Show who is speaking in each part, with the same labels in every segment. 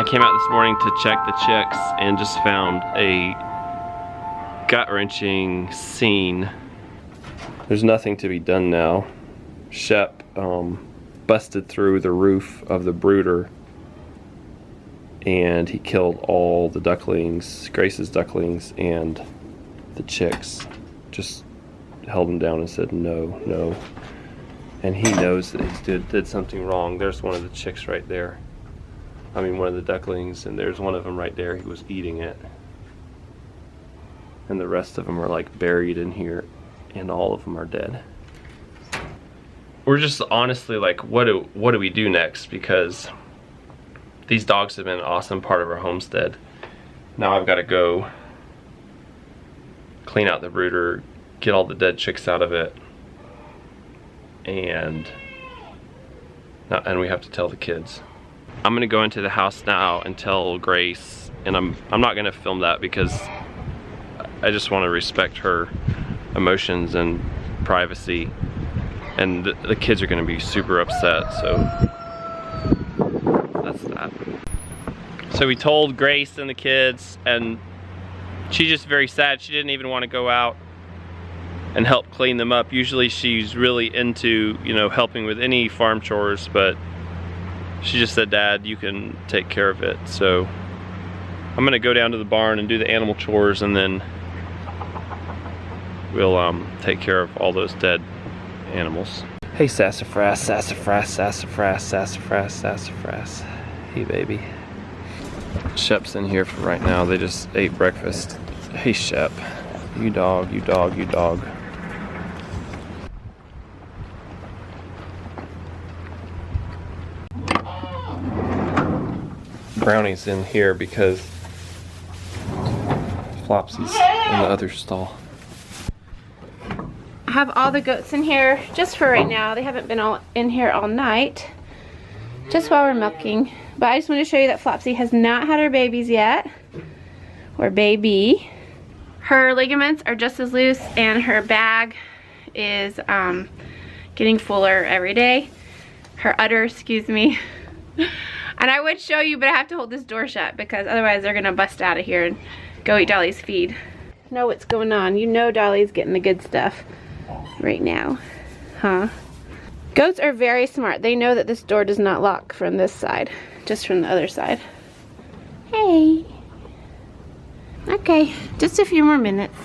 Speaker 1: came out this morning to check the chicks and just found a gut-wrenching scene. There's nothing to be done now. Shep busted through the roof of the brooder and he killed all the ducklings, Grace's ducklings, and the chicks. Just held them down and said no, no. And he knows that he did something wrong. There's one of the chicks right there. I mean, one of the ducklings, and there's one of them right there. He was eating it. And the rest of them are like buried in here, and all of them are dead. We're just honestly like, what do we do next? Because these dogs have been an awesome part of our homestead. Now I've got to go clean out the brooder, get all the dead chicks out of it, and we have to tell the kids. I'm gonna go into the house now and tell Grace, and I'm not gonna film that because I just want to respect her emotions and privacy, and the kids are gonna be super upset, so that's that. So we told Grace and the kids, and she's just very sad. She didn't even want to go out and help clean them up. Usually she's really into, you know, helping with any farm chores, but she just said, Dad, you can take care of it. So I'm gonna go down to the barn and do the animal chores, and then we'll take care of all those dead animals. Hey sassafras, sassafras, sassafras, sassafras, sassafras. Hey baby. Shep's in here for right now. They just ate breakfast. Hey Shep, you dog, you dog, you dog. Brownie's in here because Flopsy's in the other stall.
Speaker 2: I have all the goats in here just for right now. They haven't been all in here all night, just while we're milking. But I just want to show you that Flopsy has not had her babies yet, or baby. Her ligaments are just as loose, and her bag is getting fuller every day. Her udder, excuse me. And I would show you, but I have to hold this door shut because otherwise they're gonna bust out of here and go eat Dolly's feed. Know what's going on. You know Dolly's getting the good stuff right now, huh? Goats are very smart. They know that this door does not lock from this side, just from the other side. Hey. Okay, just a few more minutes.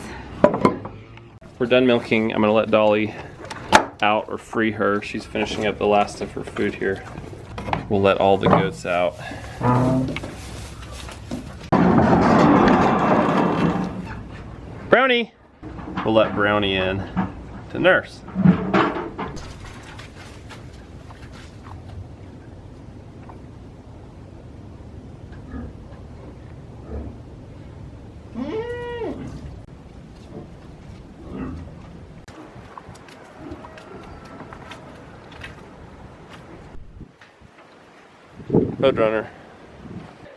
Speaker 1: We're done milking. I'm gonna let Dolly out, or free her. She's finishing up the last of her food here. We'll let all the goats out. Brownie! We'll let Brownie in to nurse. Roadrunner.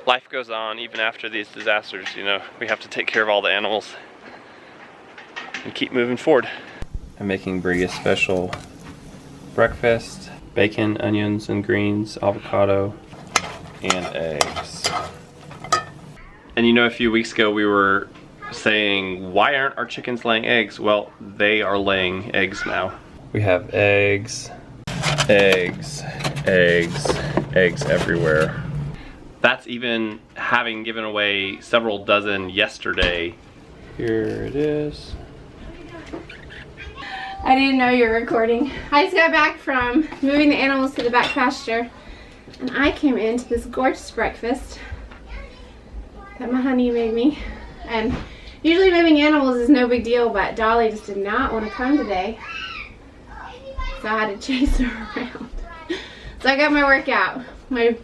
Speaker 1: Life goes on even after these disasters, you know. We have to take care of all the animals and keep moving forward. I'm making Brie a special breakfast. Bacon, onions, and greens, avocado, and eggs. And you know, a few weeks ago we were saying, why aren't our chickens laying eggs? Well, they are laying eggs now. We have eggs, eggs, eggs, eggs everywhere. That's even having given away several dozen yesterday. Here it is.
Speaker 2: I didn't know you were recording. I just got back from moving the animals to the back pasture, and I came into this gorgeous breakfast that my honey made me. And usually moving animals is no big deal, but Dolly just did not want to come today, so I had to chase her around. So I got my workout, my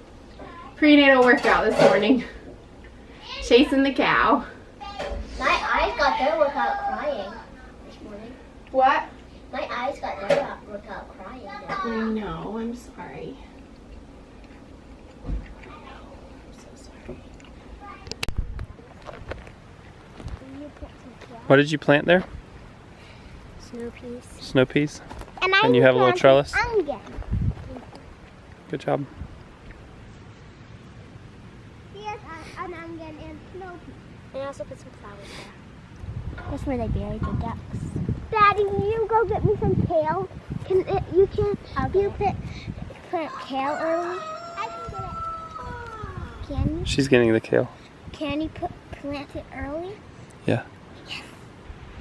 Speaker 2: prenatal workout this morning, chasing the cow.
Speaker 3: My eyes got their workout crying this morning.
Speaker 2: What?
Speaker 3: My eyes got their workout crying.
Speaker 2: I know, I'm sorry. I'm so sorry.
Speaker 1: What did you plant there?
Speaker 3: Snow peas.
Speaker 1: Snow peas?
Speaker 3: And
Speaker 1: you have a little trellis?
Speaker 3: Onion.
Speaker 1: Good job.
Speaker 3: Yeah. and snow peas. And I also put some flowers there. That's where they buried the ducks. Daddy, can you go get me some kale? You plant kale early? I can get it. Can you?
Speaker 1: She's getting the kale.
Speaker 3: Can you plant it early?
Speaker 1: Yeah. Yes.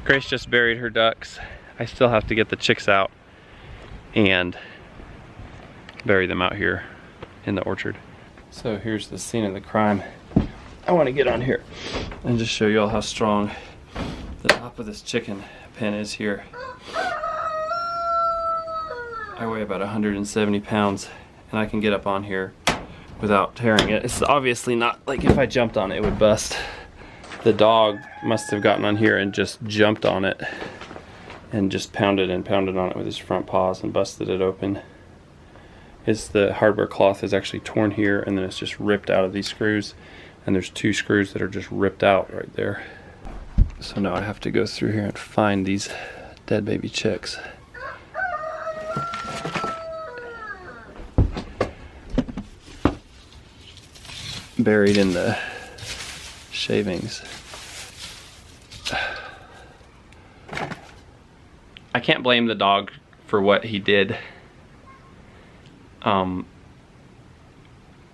Speaker 1: Grace just buried her ducks. I still have to get the chicks out and bury them out here in the orchard. So here's the scene of the crime. I want to get on here and just show you all how strong the top of this chicken pen is here. I weigh about 170 pounds and I can get up on here without tearing it. It's obviously not like if I jumped on it, it would bust. The dog must have gotten on here and just jumped on it and just pounded and pounded on it with his front paws and busted it open. The hardware cloth is actually torn here and then it's just ripped out of these screws, and there's 2 screws that are just ripped out right there. So now I have to go through here and find these dead baby chicks. Buried in the shavings. I can't blame the dog for what he did.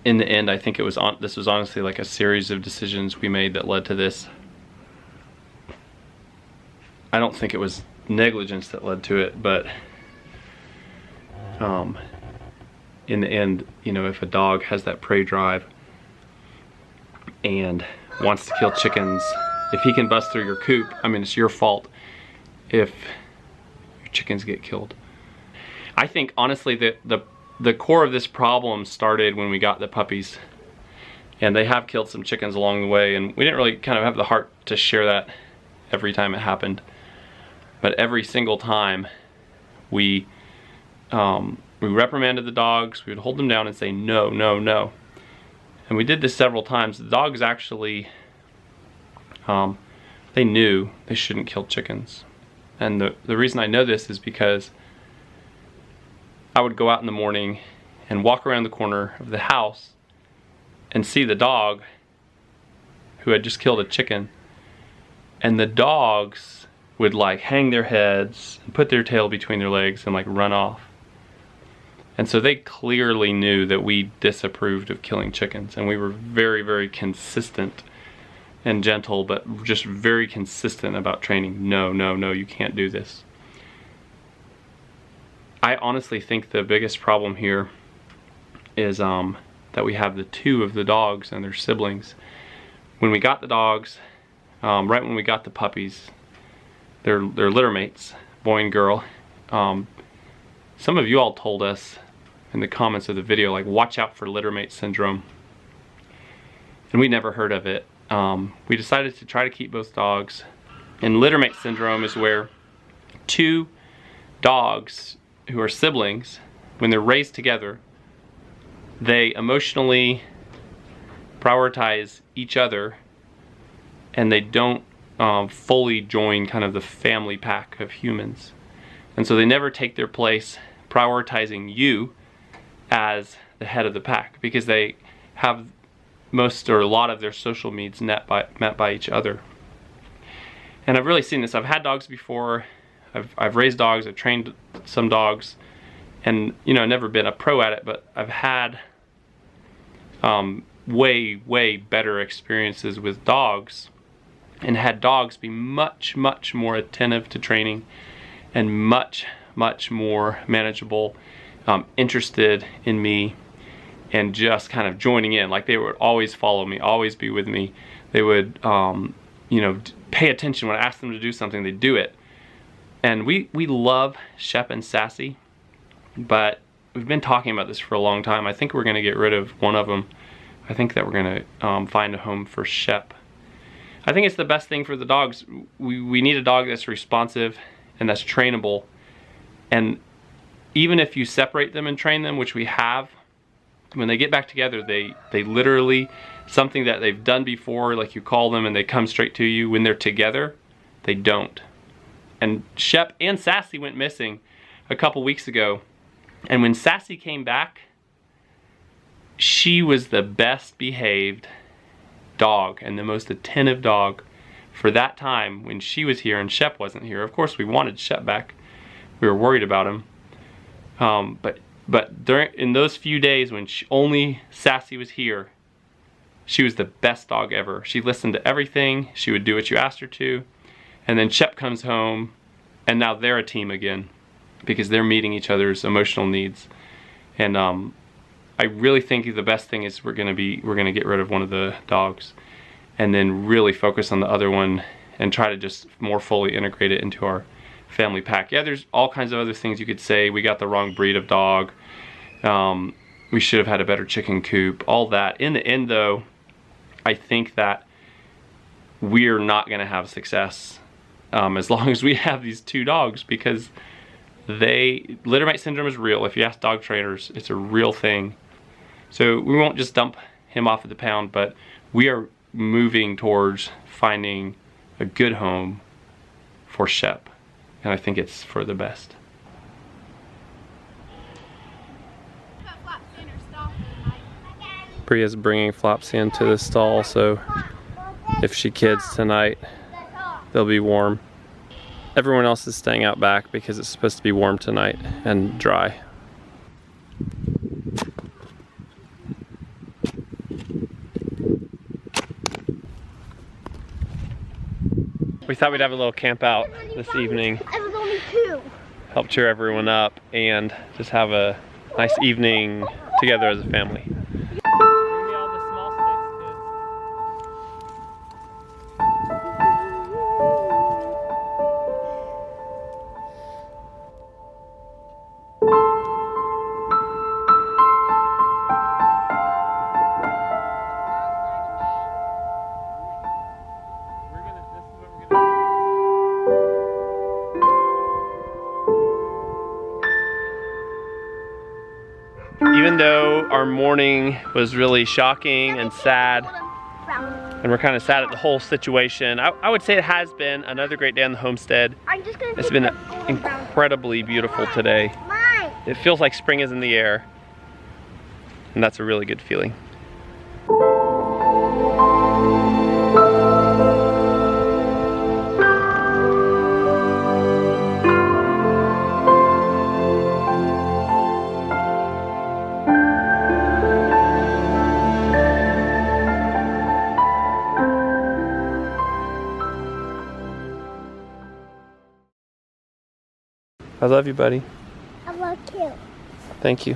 Speaker 1: In the end, I think this was honestly like a series of decisions we made that led to this. I don't think it was negligence that led to it, but in the end, you know, if a dog has that prey drive and wants to kill chickens, if he can bust through your coop, I mean, it's your fault if your chickens get killed. I think honestly that the core of this problem started when we got the puppies, and they have killed some chickens along the way, and we didn't really kind of have the heart to share that every time it happened. But every single time we reprimanded the dogs, we would hold them down and say no, no, no. And we did this several times. The dogs actually, they knew they shouldn't kill chickens. And the reason I know this is because I would go out in the morning and walk around the corner of the house and see the dog who had just killed a chicken. And the dogs would like hang their heads and put their tail between their legs and like run off. And so they clearly knew that we disapproved of killing chickens, and we were very, very consistent and gentle, but just very consistent about training. No, no, no, you can't do this. I honestly think the biggest problem here is that we have the 2 of the dogs and their siblings. When we got the dogs, right when we got the puppies, they're litter mates, boy and girl. Some of you all told us in the comments of the video, like, watch out for litter mate syndrome. And we never heard of it. We decided to try to keep both dogs. And litter mate syndrome is where 2 dogs who are siblings, when they're raised together, they emotionally prioritize each other, and they don't fully join kind of the family pack of humans. And so they never take their place prioritizing you as the head of the pack, because they have most or a lot of their social needs met by each other. And I've really seen this. I've had dogs before. I've raised dogs. I've trained some dogs, and you know, never been a pro at it, but I've had way better experiences with dogs, and had dogs be much more attentive to training and much more manageable, interested in me, and just kind of joining in. Like, they would always follow me, always be with me. They would you know, pay attention when I asked them to do something. They do it. And we love Shep and Sassy, but we've been talking about this for a long time. I think we're going to get rid of one of them. I think that we're going to find a home for Shep. I think it's the best thing for the dogs. We need a dog that's responsive and that's trainable. And even if you separate them and train them, which we have, when they get back together, they literally, something that they've done before, like you call them and they come straight to you, when they're together, they don't. And Shep and Sassy went missing a couple weeks ago. And when Sassy came back, she was the best behaved dog and the most attentive dog for that time when she was here and Shep wasn't here. Of course, we wanted Shep back. We were worried about him. But in those few days when only Sassy was here, she was the best dog ever. She listened to everything. She would do what you asked her to. And then Shep comes home, and now they're a team again because they're meeting each other's emotional needs. And I really think the best thing is we're gonna get rid of one of the dogs and then really focus on the other one and try to just more fully integrate it into our family pack. Yeah, there's all kinds of other things you could say. We got the wrong breed of dog. We should have had a better chicken coop, all that. In the end though, I think that we're not gonna have success as long as we have these two dogs, because litter mate syndrome is real. If you ask dog trainers, it's a real thing. So we won't just dump him off at the pound, but we are moving towards finding a good home for Shep. And I think it's for the best. Bria's bringing Flopsy into the stall, so if she kids tonight, they'll be warm. Everyone else is staying out back because it's supposed to be warm tonight and dry. We thought we'd have a little camp out this evening.
Speaker 3: I was only 2.
Speaker 1: Help cheer everyone up and just have a nice evening together as a family. Even though our morning was really shocking and sad, and we're kind of sad at the whole situation, I would say it has been another great day on the homestead. It's been incredibly beautiful today. It feels like spring is in the air, and that's a really good feeling. I love you, buddy.
Speaker 3: I love you.
Speaker 1: Thank you.